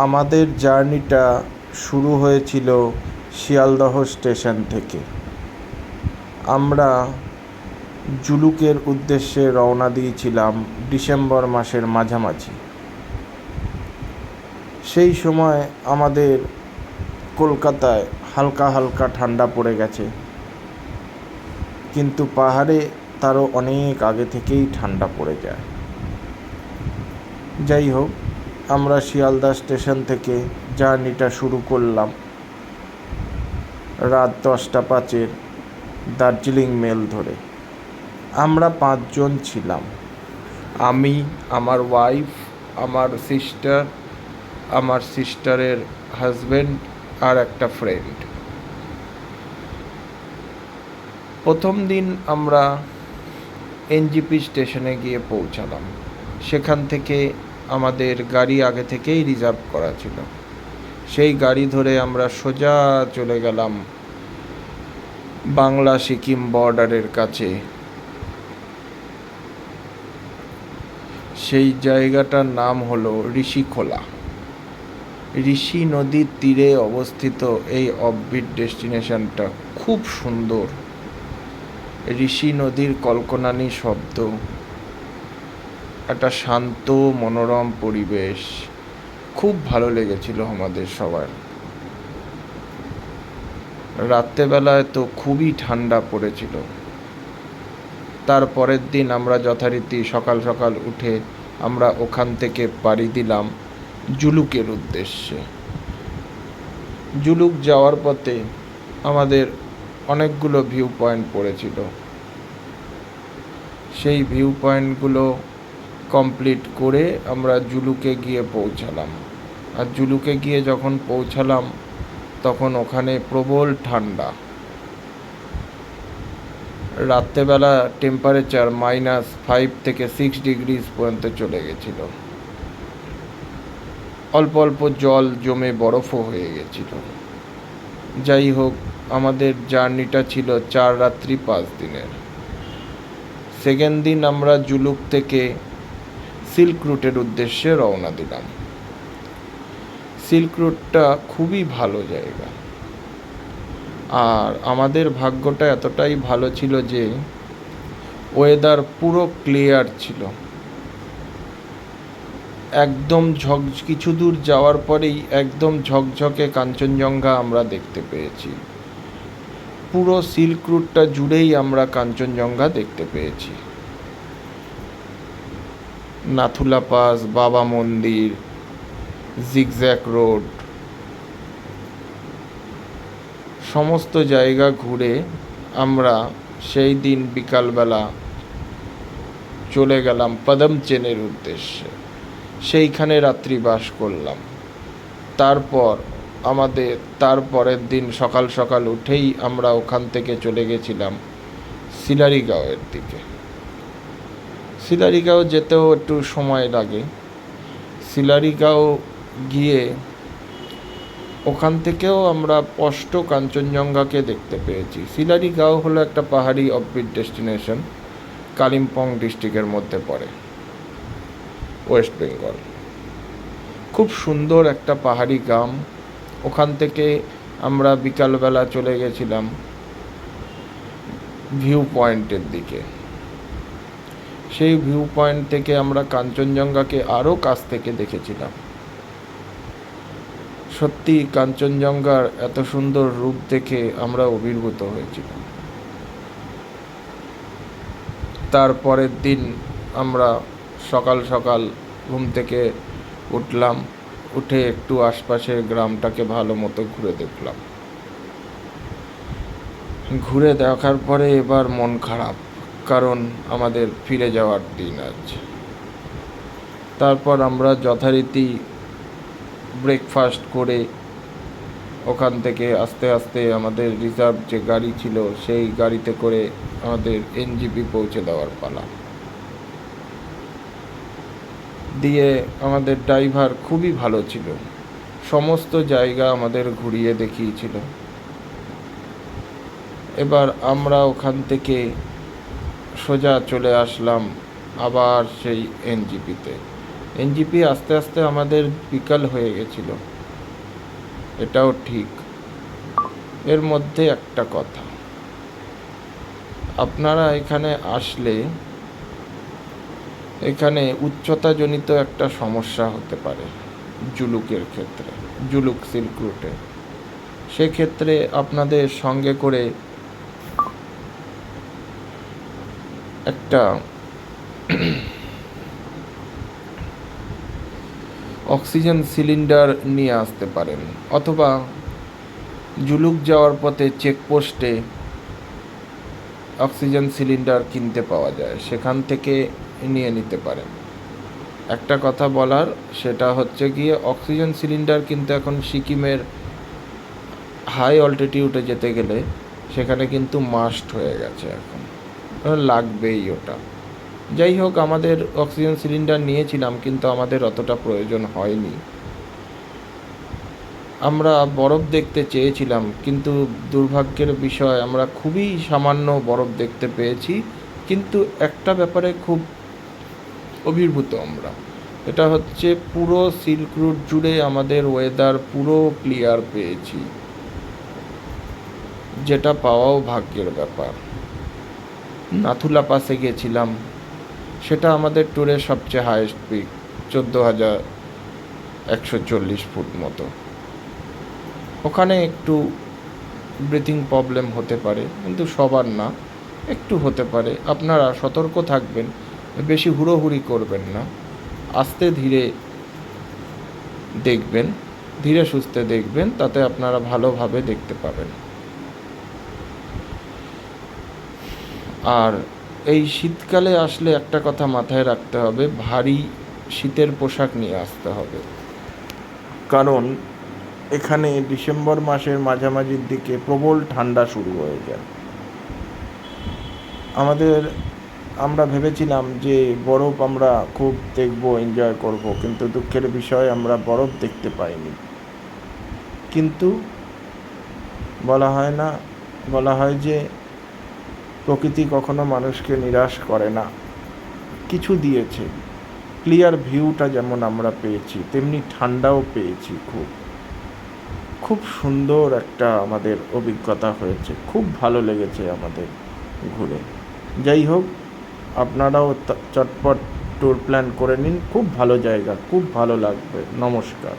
আমাদের জার্নিটা শুরু হয়েছিল শিয়ালদহ স্টেশন থেকে। আমরা জুলুকের উদ্দেশ্যে রওনা দিয়েছিলাম ডিসেম্বর মাসের মাঝামাঝি। সেই সময় আমাদের কলকাতায় হালকা হালকা ঠান্ডা পড়ে গেছে, কিন্তু পাহাড়ে তারও অনেক আগে থেকেই ঠান্ডা পড়ে যায়। যাই হোক, আমরা শিয়ালদা স্টেশন থেকে জার্নিটা শুরু করলাম রাত 10:05 দার্জিলিং মেল ধরে। আমরা 5 জন ছিলাম, আমি, আমার ওয়াইফ, আমার সিস্টার, আমার সিস্টারের হাজব্যান্ড আর একটা ফ্রেন্ড। প্রথম দিন আমরা এনজিপি স্টেশনে গিয়ে পৌঁছালাম। সেখান থেকে আমাদের গাড়ি আগে থেকেই রিজার্ভ করা ছিল। সেই গাড়ি ধরে আমরা সোজা চলে গেলাম বাংলা সিকিম বর্ডারের কাছে। সেই জায়গাটার নাম হলো ঋষিখোলা। ঋষি নদীর তীরে অবস্থিত এই অফবিট ডেস্টিনেশনটা খুব সুন্দর। ঋষি নদীর কলকনানি শব্দ, একটা শান্ত মনোরম পরিবেশ, খুব ভালো লেগেছিল আমাদের সবার। রাত্রেবেলায় তো খুবই ঠান্ডা পড়েছিল। তার পরের দিন আমরা যথারীতি সকাল সকাল উঠে আমরা ওখান থেকে পাড়ি দিলাম জুলুকের উদ্দেশ্যে। জুলুক যাওয়ার পথে আমাদের অনেকগুলো ভিউ পয়েন্ট পড়েছিল। সেই ভিউ পয়েন্টগুলো কমপ্লিট করে আমরা জুলুকে গিয়ে পৌঁছালাম। আর জুলুকে গিয়ে যখন পৌঁছালাম তখন ওখানে প্রবল ঠান্ডা। রাত্রেবেলা টেম্পারেচার -5 থেকে 6 ডিগ্রি পর্যন্ত চলে গেছিল। অল্প অল্প জল জমে বরফও হয়ে গেছিল। যাই হোক, আমাদের জার্নিটা ছিল 4 রাত্রি 5 দিনের। সেকেন্ড দিন আমরা জুলুক থেকে সিল্ক রুটের উদ্দেশ্যে রওনা দিলাম। সিল্ক রুটটা খুবই ভালো জায়গা। আর আমাদের ভাগ্যটা এতটাই ভালো ছিল যে ওয়েদার পুরো ক্লিয়ার ছিল। একদম কিছু দূর যাওয়ার পরেই একদম ঝকঝকে কাঞ্চনজঙ্ঘা আমরা দেখতে পেয়েছি। পুরো সিল্ক রুটটা জুড়েই আমরা কাঞ্চনজঙ্ঘা দেখতে পেয়েছি। নাথুলা পাস, বাবা মন্দির, জিগজ্যাগ রোড, সমস্ত জায়গা ঘুরে আমরা সেই দিন বিকালবেলা চলে গেলাম পদমচেনের উদ্দেশ্যে। সেইখানে রাত্রিবাস করলাম। তারপর আমাদের তারপরের দিন সকাল সকাল উঠেই আমরা ওখান থেকে চলে গেছিলাম সিলারিগাঁওয়ের দিকে। সিলারিগাঁও যেতেও একটু সময় লাগে। সিলারিগাঁও গিয়ে ওখান থেকেও আমরা স্পষ্ট কাঞ্চনজঙ্ঘাকে দেখতে পেয়েছি। সিলারিগাঁও হলো একটা পাহাড়ি অফবিট ডেস্টিনেশন, কালিম্পং ডিস্ট্রিক্টের মধ্যে পড়ে, ওয়েস্ট বেঙ্গল। খুব সুন্দর একটা পাহাড়ি গ্রাম। ওখান থেকে আমরা বিকালবেলা চলে গেছিলাম ভিউ পয়েন্টের দিকে। সেই ভিউ পয়েন্ট থেকে আমরা কাঞ্চনজঙ্ঘাকে আরও কাছ থেকে দেখেছিলাম। সত্যি কাঞ্চনজঙ্ঘার এত সুন্দর রূপ দেখে আমরা অভিভূত হয়েছিলাম। তারপরের দিন আমরা সকাল সকাল ঘুম থেকে উঠলাম, উঠে একটু আশপাশের গ্রামটাকে ভালো মতো ঘুরে দেখলাম। ঘুরে দেখার পরে এবার মন খারাপ, কারণ আমাদের ফিরে যাওয়ার দিন আজ। তারপর আমরা যথারীতি ব্রেকফাস্ট করে ওখান থেকে আস্তে আস্তে আমাদের রিজার্ভ যে গাড়ি ছিল সেই গাড়িতে করে আমাদের এনজিপি পৌঁছে দেওয়ার পালা। দিয়ে আমাদের ড্রাইভার খুবই ভালো ছিল, সমস্ত জায়গা আমাদের ঘুরিয়ে দেখিয়েছিল। এবার আমরা ওখান থেকে সোজা চলে আসলাম আবার সেই এনজিপিতে। এনজিপি আস্তে আস্তে আমাদের বিকল হয়ে গেছিল, এটাও ঠিক। এর মধ্যে একটা কথা, আপনারা এখানে আসলে এখানে উচ্চতাজনিত একটা সমস্যা হতে পারে জুলুকের ক্ষেত্রে, জুলুক সিল্ক রুটে। সেক্ষেত্রে আপনাদের সঙ্গে করে একটা অক্সিজেন সিলিন্ডার নিয়ে আসতে পারেন, অথবা জুলুক যাওয়ার পথে চেকপোস্টে অক্সিজেন সিলিন্ডার কিনতে পাওয়া যায়, সেখান থেকে নিয়ে নিতে পারেন। একটা কথা বলার, সেটা হচ্ছে গিয়ে অক্সিজেন সিলিন্ডার কিন্তু এখন সিকিমের হাই অল্টিটিউডে যেতে গেলে সেখানে কিন্তু মাস্ট হয়ে গেছে, এখন লাগবেই ওটা। যাই হোক, আমাদের অক্সিজেন সিলিন্ডার নিয়েছিলাম, কিন্তু আমাদের অতটা প্রয়োজন হয়নি। আমরা বরফ দেখতে চেয়েছিলাম, কিন্তু দুর্ভাগ্যের বিষয় আমরা খুবই সামান্য বরফ দেখতে পেয়েছি। কিন্তু একটা ব্যাপারে খুব অভিভূত আমরা, এটা হচ্ছে পুরো সিল্ক রুট জুড়ে আমাদের ওয়েদার পুরো ক্লিয়ার পেয়েছি, যেটা পাওয়াও ভাগ্যের ব্যাপার। নাথুলা পাসে গেছিলাম, সেটা আমাদের ট্যুরের সবচেয়ে হাইয়েস্ট পিক, 14,140 ফুট মতো। ওখানে একটু ব্রিথিং প্রবলেম হতে পারে, কিন্তু সবার না, একটু হতে পারে। আপনারা সতর্ক থাকবেন, বেশি হুড়োহুড়ি করবেন না, আস্তে ধীরে দেখবেন, ধীরে সুস্থে দেখবেন, তাতে আপনারা ভালোভাবে দেখতে পাবেন। আর এই শীতকালে আসলে একটা কথা মাথায় রাখতে হবে, ভারী শীতের পোশাক নিয়ে আসতে হবে, কারণ এখানে ডিসেম্বর মাসের মাঝামাঝির দিকে প্রবল ঠান্ডা শুরু হয়ে যায়। আমরা ভেবেছিলাম যে বরফ আমরা খুব দেখব, এনজয় করব, কিন্তু দুঃখের বিষয় আমরা বরফ দেখতে পাইনি। কিন্তু বলা হয় যে প্রকৃতি কখনো মানুষকে নিরাশ করে না, কিছু দিয়েছে। ক্লিয়ার ভিউটা যেমন আমরা পেয়েছি, তেমনি ঠান্ডাও পেয়েছি। খুব সুন্দর একটা আমাদের অভিজ্ঞতা হয়েছে, খুব ভালো লেগেছে আমাদের ঘুরে। যাই হোক, আপনারাও চটপট ট্যুর প্ল্যান করে নিন, খুব ভালো জায়গা, খুব ভালো লাগবে। নমস্কার।